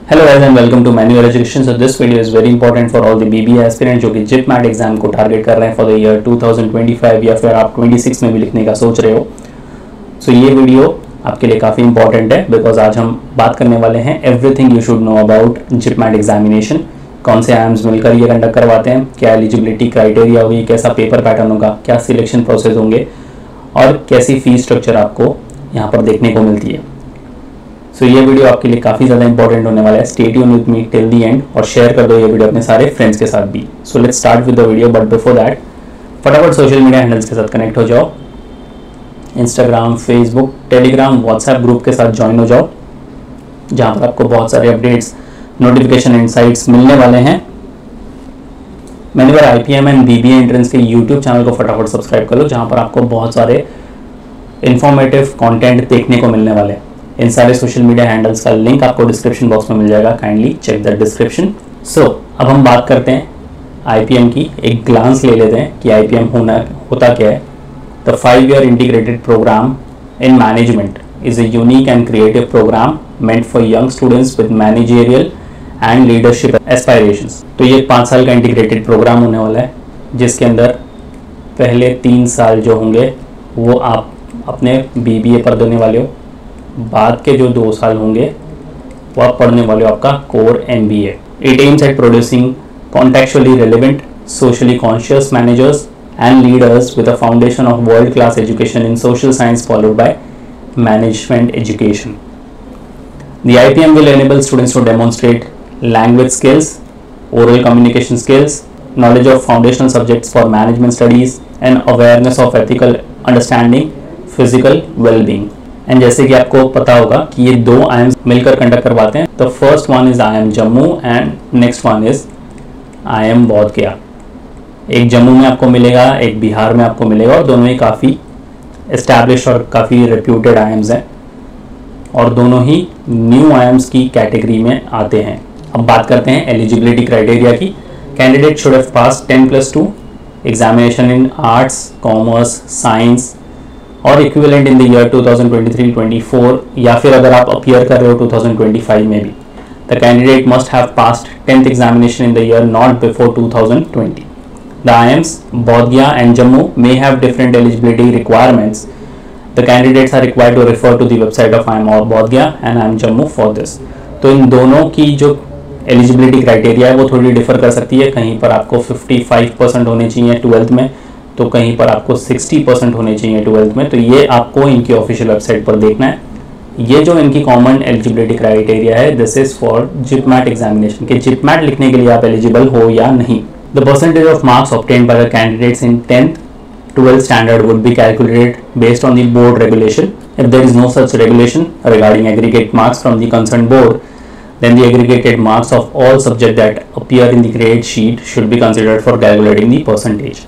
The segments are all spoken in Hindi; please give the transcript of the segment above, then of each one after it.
Hello guys and welcome to manual education. So this video is very important for all the BBA aspirant जो कि जिप मैट एग्जाम को टारगेट कर रहे हैं फॉर द ईयर 2025 या फिर आप 26 में भी लिखने का सोच रहे हो। सो ये वीडियो आपके लिए काफ़ी इंपॉर्टेंट है बिकॉज आज हम बात करने वाले हैं everything you should know about JIPMAT examination. कौन से आयाम्स मिलकर ये कंडक्ट करवाते हैं, क्या एलिजिबिलिटी क्राइटेरिया होगी, कैसा पेपर पैटर्न होगा, क्या सिलेक्शन प्रोसेस होंगे और कैसी फीस स्ट्रक्चर आपको यहाँ पर देखने को मिलती है। सो ये वीडियो आपके लिए काफ़ी ज़्यादा इंपॉर्टेंट होने वाला है। Stay tune with me till the end और शेयर कर दो ये वीडियो अपने सारे फ्रेंड्स के साथ भी। So let's start with the video, but before that फटाफट सोशल मीडिया हैंडल्स के साथ कनेक्ट हो जाओ। Instagram, Facebook, Telegram, WhatsApp group के साथ ज्वाइन हो जाओ जहाँ पर आपको बहुत सारे अपडेट्स, नोटिफिकेशन, इनसाइट्स मिलने वाले हैं। मैंने बार IPM एंड BBA एंट्रेंस के यूट्यूब चैनल को फटाफट सब्सक्राइब कर लो जहाँ पर आपको बहुत सारे इंफॉर्मेटिव कंटेंट देखने को मिलने वाले हैं। इन सारे सोशल मीडिया हैंडल्स का लिंक आपको डिस्क्रिप्शन बॉक्स में मिल जाएगा, काइंडली चेक द डिस्क्रिप्शन। सो अब हम बात करते हैं IPM की, एक ग्लांस ले लेते हैं कि IPM होता क्या है। The 5-year integrated programme in management is a unique and creative programme meant for young students with managerial and leadership aspirations. तो ये 5 साल का इंटीग्रेटेड प्रोग्राम होने वाला है जिसके अंदर पहले 3 साल जो होंगे वो आप अपने BBA पर देने वाले हो, बाद के जो 2 साल होंगे वो आप पढ़ने वाले हो आपका core MBA। It aims at producing contextually relevant, socially conscious managers and leaders with a foundation of world class education in social science followed by management education. The IPM will enable students to demonstrate language skills, oral communication skills, knowledge of foundational subjects for management studies and awareness of ethical understanding, physical well-being। And जैसे कि आपको पता होगा कि ये 2 IIMs मिलकर कंडक्ट करवाते हैं। तो first one is IIM Jammu and next one is IIM बोध गया। एक जम्मू में आपको मिलेगा, एक बिहार में आपको मिलेगा और दोनों ही काफ़ी एस्टैब्लिश और काफ़ी रेप्यूटेड IIMs हैं और दोनों ही न्यू IIMs की कैटेगरी में आते हैं। अब बात करते हैं एलिजिबिलिटी क्राइटेरिया की। Candidate should have pass 10+2 examination in arts, commerce, science और इक्विवेलेंट इन द ईयर 2023-24 या फिर अगर आप अपीयर कर रहे हो 2025 में भी। The candidate must have passed 10th examination in the year not before 2020। The IIMs बोध गया and Jammu may have different eligibility requirements. The candidates are required to refer to the website of IIM बोध गया and IIM Jammu for this। तो इन दोनों की जो एलिजिबिलिटी क्राइटेरिया है वो थोड़ी डिफर कर सकती है। कहीं पर आपको 55% होने चाहिए 12th में, तो कहीं पर आपको 60% होने चाहिए 12th में। तो ये आपको इनकी ऑफिशियल वेबसाइट पर देखना है। ये जो इनकी कॉमन एलिजिबिलिटी क्राइटेरिया है, this is for JIPMAT examination के जिप मैट लिखने के लिए आप एलिजिबल हो या नहीं। The percentage of marks obtained by the candidates in 10th 12th standard would be calculated based on the board regulation. If there is no such regulation regarding aggregate marks from the concerned board, then the aggregated marks of all subjects that appear in the grade sheet should be considered for calculating the percentage.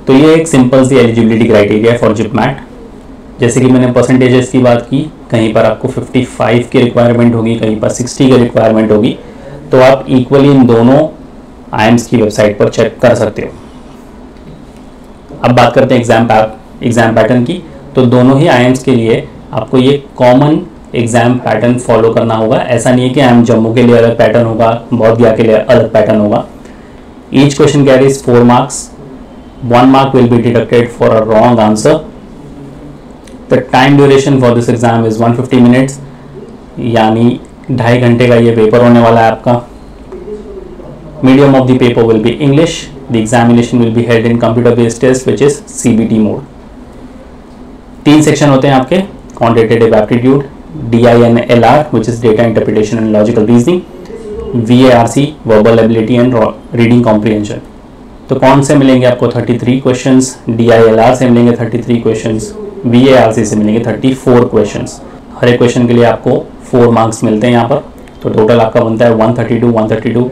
तो ये एक सिंपल सी एलिजिबिलिटी क्राइटेरिया है फॉर जिप मैट। जैसे कि मैंने परसेंटेजेस की बात की, कहीं पर आपको 55 की रिक्वायरमेंट होगी, कहीं पर 60 की रिक्वायरमेंट होगी। तो आप इक्वली इन दोनों IIMs की वेबसाइट पर चेक कर सकते हो। अब बात करते हैं एग्जाम पैटर्न की। तो दोनों ही IIMs के लिए आपको ये कॉमन एग्जाम पैटर्न फॉलो करना होगा। ऐसा नहीं है कि IIM जम्मू के लिए अलग पैटर्न होगा, बोध गया के लिए अलग पैटर्न होगा। Each question carries 4 marks. 1 mark will be deducted for a wrong answer. The time duration for this exam is 150 minutes, यानी 2.5 घंटे का ये पेपर होने वाला है आपका। Medium of the paper will be English. The examination will be held in computer-based test, which is CBT mode. 3 section होते हैं आपके: quantitative aptitude, DINLR, which is data interpretation and logical reasoning, VARC, verbal ability and reading comprehension। तो कौन से मिलेंगे आपको 33 क्वेश्चंस, DILR से मिलेंगे 33 क्वेश्चंस, VARC से मिलेंगे 34 क्वेश्चंस। हर एक क्वेश्चन के लिए आपको 4 मार्क्स मिलते हैं यहाँ पर। तो टोटल आपका बनता है 132,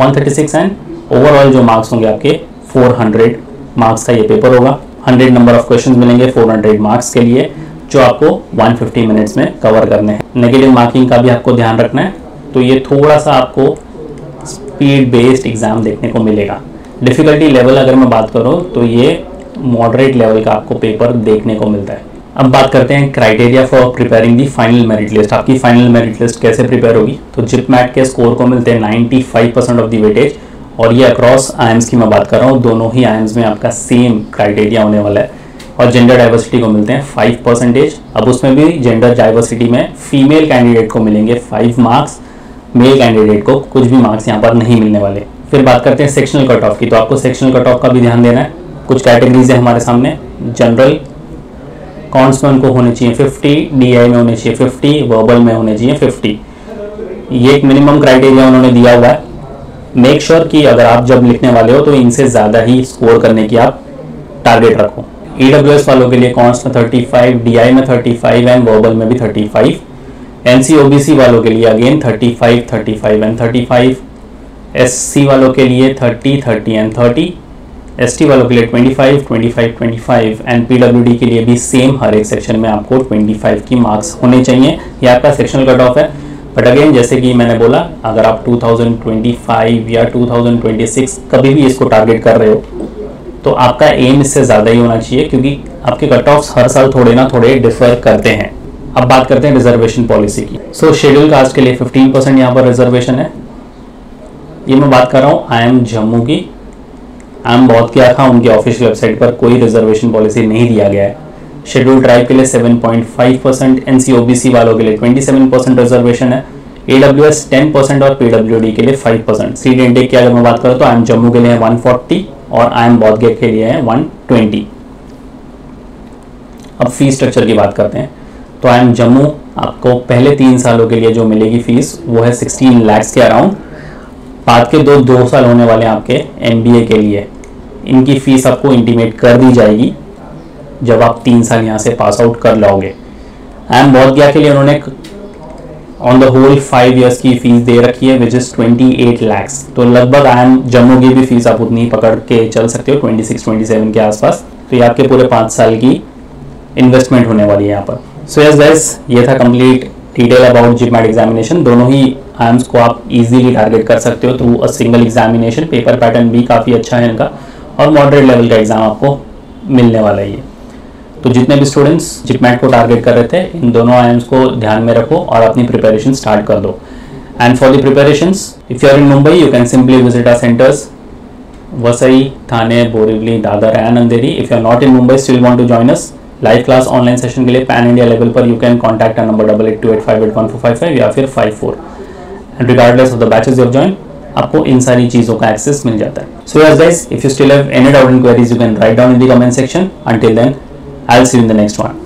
136 एंड ओवरऑल जो मार्क्स होंगे आपके 400 मार्क्स का ये पेपर होगा। 100 नंबर ऑफ क्वेश्चन मिलेंगे 400 मार्क्स के लिए, जो आपको 150 मिनट्स में कवर करने हैं। नेगेटिव मार्किंग का भी आपको ध्यान रखना है। तो ये थोड़ा सा आपको स्पीड बेस्ड एग्जाम देखने को मिलेगा। डिफ़िकल्टी लेवल अगर मैं बात करूँ तो ये मॉडरेट लेवल का आपको पेपर देखने को मिलता है। अब बात करते हैं criteria for preparing the final merit list. आपकी फाइनल मेरिट लिस्ट कैसे प्रिपेयर होगी? तो जिपमैट के स्कोर को मिलते हैं 95% ऑफ द वेटेज, और ये अक्रॉस आईएम्स की मैं बात कर रहा हूँ, दोनों ही आईएम्स में आपका सेम क्राइटेरिया होने वाला है। और जेंडर डाइवर्सिटी को मिलते हैं 5%। अब उसमें भी जेंडर डाइवर्सिटी में फीमेल कैंडिडेट को मिलेंगे 5 मार्क्स, मेल कैंडिडेट को कुछ भी मार्क्स यहाँ पर नहीं मिलने वाले। फिर बात करते हैं सेक्शनल कट ऑफ की, तो आपको सेक्शनल कट ऑफ का भी ध्यान देना है। कुछ कैटेगरीज है हमारे सामने, जनरल कॉन्स में उनको होने चाहिए 50, डीआई में होने चाहिए 50, वर्बल में होने चाहिए 50। ये एक मिनिमम क्राइटेरिया उन्होंने दिया हुआ है। मेक श्योर कि अगर आप जब लिखने वाले हो तो इनसे ज़्यादा ही स्कोर करने की आप टारगेट रखो। ईडब्ल्यूएस वालों के लिए कॉन्स में 35, डीआई में 35 एंड वर्बल में भी 35। एनसी-ओबीसी वालों के लिए अगेन 35, 35 एंड 35। एससी वालों के लिए 30, 30 एंड 30। एसटी वालों के लिए 25, 25, 25 एंड पीडब्ल्यूडी के लिए भी सेम, हर एक सेक्शन में आपको 25 की मार्क्स होने चाहिए। ये आपका सेक्शनल कट ऑफ है। बट अगेन जैसे कि मैंने बोला, अगर आप 2025 या 2026 कभी भी इसको टारगेट कर रहे हो तो आपका एम इससे ज़्यादा ही होना चाहिए, क्योंकि आपके कट ऑफ्स हर साल थोड़े ना थोड़े डिफर करते हैं। अब बात करते हैं रिजर्वेशन पॉलिसी की। सो शेड्यूल कास्ट के लिए 15% यहाँ पर रिजर्वेशन है। ये मैं बात कर रहा हूँ IIM जम्मू की। IIM बौद्ध क्या था, उनकी ऑफिशियल वेबसाइट पर कोई रिजर्वेशन पॉलिसी नहीं दिया गया है। शेड्यूल ट्राइब के लिए 7.5%, NC-OBC वालों के लिए 27% रिजर्वेशन है, AWS 10% और PWD के लिए 5%। सीट इंटेक की अगर मैं बात करूँ तो IIM जम्मू के लिए है 140 और IIM बौद्ध के लिए है 120। अब फीस स्ट्रक्चर की बात करते हैं। तो IIM जम्मू आपको पहले 3 सालों के लिए जो मिलेगी फीस वो है 16 लाख के अराउंड। बाद के 2 साल होने वाले आपके MBA के लिए इनकी फीस आपको इंटीमेट कर दी जाएगी जब आप 3 साल यहाँ से पास आउट कर लोगे। IIM बौद्ध के लिए उन्होंने ऑन द होल 5 इयर्स की फीस दे रखी है, विच इज 28 लाख। तो लगभग IIM जम्मू की भी फीस आप उतनी पकड़ के चल सकते हो, 26-27 के आसपास। तो ये आपके पूरे 5 साल की इन्वेस्टमेंट होने वाली है यहाँ पर। सो यस गाइस, ये था कंप्लीट डिटेल अबाउट जिपमैट एग्जामिनेशन। दोनों ही IIMs को आप इजीली टारगेट कर सकते हो through a single examination. Paper pattern भी काफ़ी अच्छा है इनका, और मॉडरेट लेवल का एग्जाम आपको मिलने वाला है ये। तो जितने भी स्टूडेंट्स जिपमैट को टारगेट कर रहे थे, इन दोनों IIMs को ध्यान में रखो और अपनी प्रिपरेशन स्टार्ट कर दो। And for the preparations, if you are in Mumbai you can simply visit our centres Vasai, Thane, Borivali, Dadar and Andheri. If you are not in Mumbai still want to join us live class online session के लिए पैन इंडिया लेवल पर यू कैन कॉन्टैक्ट नंबर 8828581455 या फिर 54। And regardless of the batches you have join, आपको इन सारी चीज़ों का एक्सेस मिल जाता है। So yes guys, if you still have any doubt in queries you can write down in the comment section. Until then, I'll see you in the next one.